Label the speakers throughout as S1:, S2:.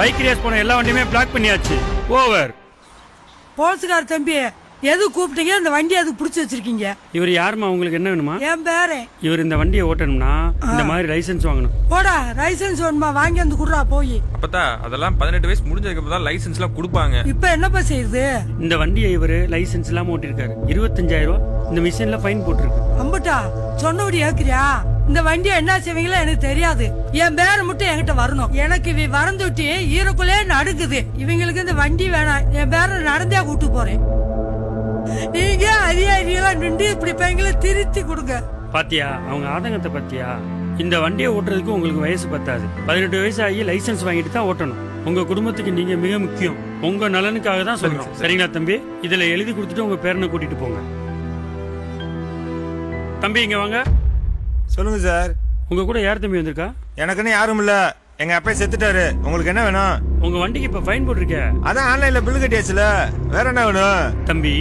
S1: Bike race போன எல்லா வண்டியுமே black பண்ணியாச்சு. ஓவர்.
S2: போலீஸ்கார தம்பி, எது கூப்பிட்டீங்க? இந்த வண்டி அதுக்கு பிடிச்சி வச்சிருக்கீங்க.
S1: இவர் யாருமா, உங்களுக்கு என்ன வேணுமா?
S2: என் பேரு.
S1: இவர் இந்த வண்டியை ஓட்டணும்னா இந்த மாதிரி லைசென்ஸ் வாங்கணும்.
S2: போடா, லைசென்ஸ் வேணுமா? வாங்கி வந்து குடுறா போய்.
S3: அப்பதா அதெல்லாம் 18 வயசு முடிஞ்சதுக்கு அப்புறம் தான் லைசென்ஸ் எல்லாம் கொடுப்பாங்க.
S2: இப்ப என்னப்பா செய்யுது?
S1: இந்த வண்டியை இவரு லைசென்ஸ் இல்லாம ஓட்டிருக்காரு. 25,000 ரூபாய் இந்த மிஷின்ல ஃபைன் போட்டுருக்கு.
S2: அம்பட்டா சொன்னபடி ஏக்குறியா? இந்த வண்டியை என்ன செய்வீங்களோ எனக்கு தெரியாது. என் பேரை மட்டும் என்கிட்ட வரணும். எனக்கு இவ வரந்துட்டி ஈரக்குள்ளே நடுக்குது. இவங்களுக்கு இந்த வண்டி வேணாம். என் பேரை நடந்தே கூட்டு போறேன். நீங்க அதிகாரிகளா நின்று இப்படி பையங்களை திருத்தி கொடுங்க.
S1: பாத்தியா அவங்க ஆதங்கத்தை பத்தியா? இந்த வண்டியை ஓட்டுறதுக்கு உங்களுக்கு வயசு பத்தாது. 18 வயசு ஆகி லைசென்ஸ் வாங்கிட்டு தான் ஓட்டணும். உங்க குடும்பத்துக்கு நீங்க மிக முக்கியம். உங்க நலனுக்காக தான் சொல்றோம். சரிங்களா தம்பி? இதுல எழுதி கொடுத்துட்டு உங்க பேரனை கூட்டிட்டு போங்க. தம்பி இங்க வாங்க.
S4: சொல்லுங்க சார்.
S1: உங்க கூட யார் தம்பி வந்திருக்கா?
S4: எனக்குன்னு யாரும் இல்ல. எங்க அப்பா செத்துட்டாரு. உங்களுக்கு என்ன வேணும்?
S1: உங்க வண்டிக்கு இப்ப ஃபைன் போட்டிருக்க.
S4: அதான் ஆன்லைன்ல பில் கட்டியாச்சுல. வேற என்ன வேணும்?
S1: தம்பி,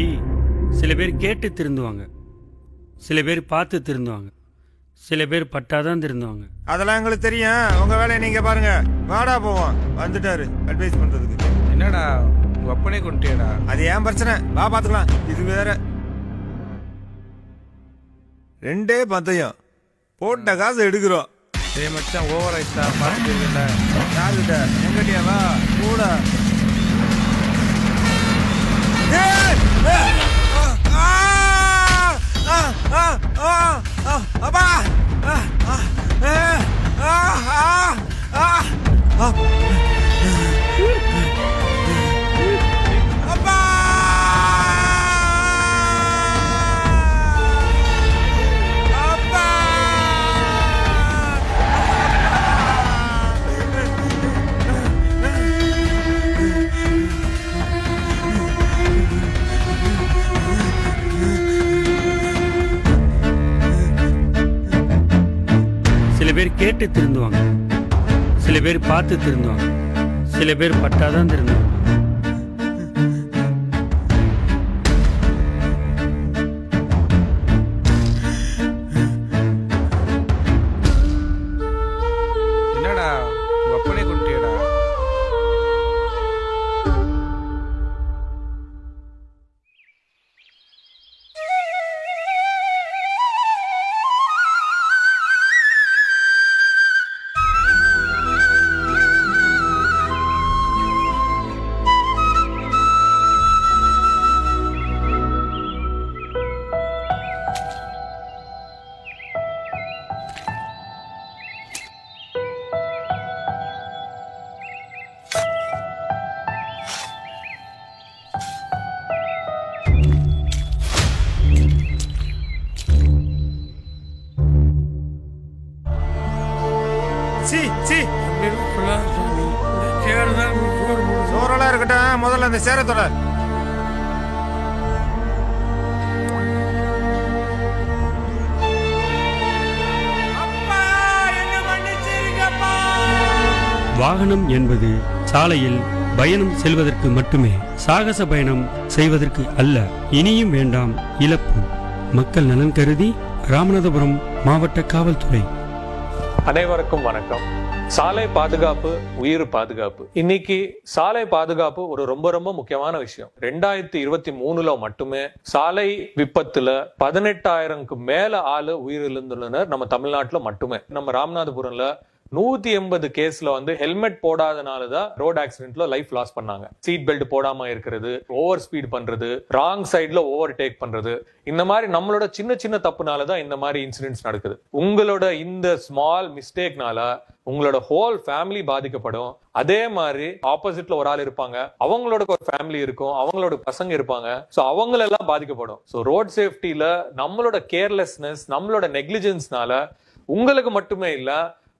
S1: சில பேர் கேட்டு திருந்துவாங்க, சில பேர் பார்த்து திருந்துவாங்க, சில பேர் பட்டாதான் திருந்துவாங்க.
S4: அதெல்லாம் எங்களுக்கு தெரியும். உங்க வேலையை நீங்க பாருங்க. வாடா போவோம். வந்துட்டாரு அட்வைஸ் பண்றதுக்கு.
S3: என்னடா உங்க அப்பனே கொண்டுட்டியடா?
S4: அது ஏன் பிரச்சனை? வா பாத்துக்கலாம். இது வேற. 2 பந்தயம் போட்ட காசு எடுக்கிறோம்.
S3: டேய் மச்சான், ஓவர் ஆயிட்டா. பாத்துட்டீங்கல
S4: யாருகிட்ட? எங்கட்டியா? வா கூட. அப்பா
S1: சில பேர் கேட்டு திருந்துவாங்க, சில பேர் பார்த்து திருந்துவாங்க, சில பேர் பட்டாதான் திருந்துவாங்க.
S3: என்னடா உங்க அப்பனே கொண்டுட்டியடா?
S4: சோறெல்லாம் இருக்கட்டும். முதல்ல அந்த சேரத்தோட
S1: வாகனம் என்பது சாலையில் பயணம் செல்வதற்கு மட்டுமே, சாகச பயணம் செய்வதற்கு அல்ல. இனியும் வேண்டாம் இழப்பு. மக்கள் நலன் கருதி ராமநாதபுரம் மாவட்ட காவல்துறை.
S5: அனைவருக்கும் வணக்கம். சாலை பாதுகாப்பு உயிர் பாதுகாப்பு. இன்னைக்கு சாலை பாதுகாப்பு ஒரு ரொம்ப ரொம்ப முக்கியமான விஷயம். 2023 மட்டுமே சாலை விபத்துல 18,000க்கு மேல ஆளு உயிரிழந்துள்ளனர் நம்ம தமிழ்நாட்டுல மட்டுமே. நம்ம ராமநாதபுரம்ல 180 கேஸ்ல வந்து ஹெல்மெட் போடாதனாலதான் ரோட் ஆக்சிடென்ட்ல லைஃப் லாஸ் பண்ணாங்க. சீட் பெல்ட் போடாம இருக்கிறது, ஓவர் ஸ்பீட் பண்றது, ராங் சைட்ல ஓவர் டேக் பண்றது, இந்த மாதிரி நம்மளோட சின்ன சின்ன தப்புனாலதான் இந்த மாதிரி இன்சிடென்ட்ஸ் நடக்குது. உங்களோட இந்த ஸ்மால் மிஸ்டேக்னால உங்களோட ஹோல் ஃபேமிலி பாதிக்கப்படும். அதே மாதிரி ஆப்போசிட்ல ஒரு ஆள் இருப்பாங்க, அவங்களோட ஒரு ஃபேமிலி இருக்கும், அவங்களோட பசங்க இருப்பாங்க, சோ அவங்களெல்லாம் பாதிக்கப்படும். சோ ரோட் சேஃப்டில நம்மளோட கேர்லெஸ்னஸ், நம்மளோட நெக்லிஜென்ஸ்னால உங்களுக்கு மட்டுமே இல்ல,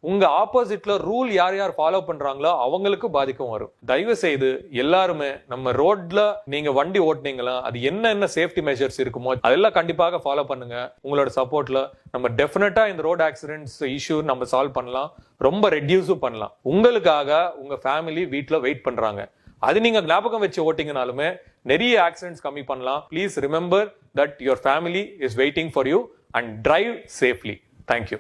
S5: உங்க ஆப்போசிட்ல ரூல் யார் யார் ஃபாலோ பண்றாங்களோ அவங்களுக்கு பாதிக்கும் வரும். தயவு செய்து எல்லாருமே நம்ம ரோட்ல நீங்க வண்டி ஓட்டுனீங்களா, அது என்ன சேஃப்டி மெஷர்ஸ் இருக்குமோ அதெல்லாம் கண்டிப்பாக ஃபாலோ பண்ணுங்க. உங்களோட சப்போர்ட்ல நம்ம டெஃபினட்டா இந்த ரோட் ஆக்சிடென்ட்ஸ் இஷ்யூ நம்ம சால்வ் பண்ணலாம், ரொம்ப ரெடியூஸும் பண்ணலாம். உங்களுக்காக உங்க ஃபேமிலி வீட்ல வெயிட் பண்றாங்க. அது நீங்க ஞாபகம் வச்சு ஓட்டிங்கனாலுமே நிறைய ஆக்சிடென்ட்ஸ் கம்மி பண்ணலாம். Please remember that your family is waiting for you and drive safely. Thank you.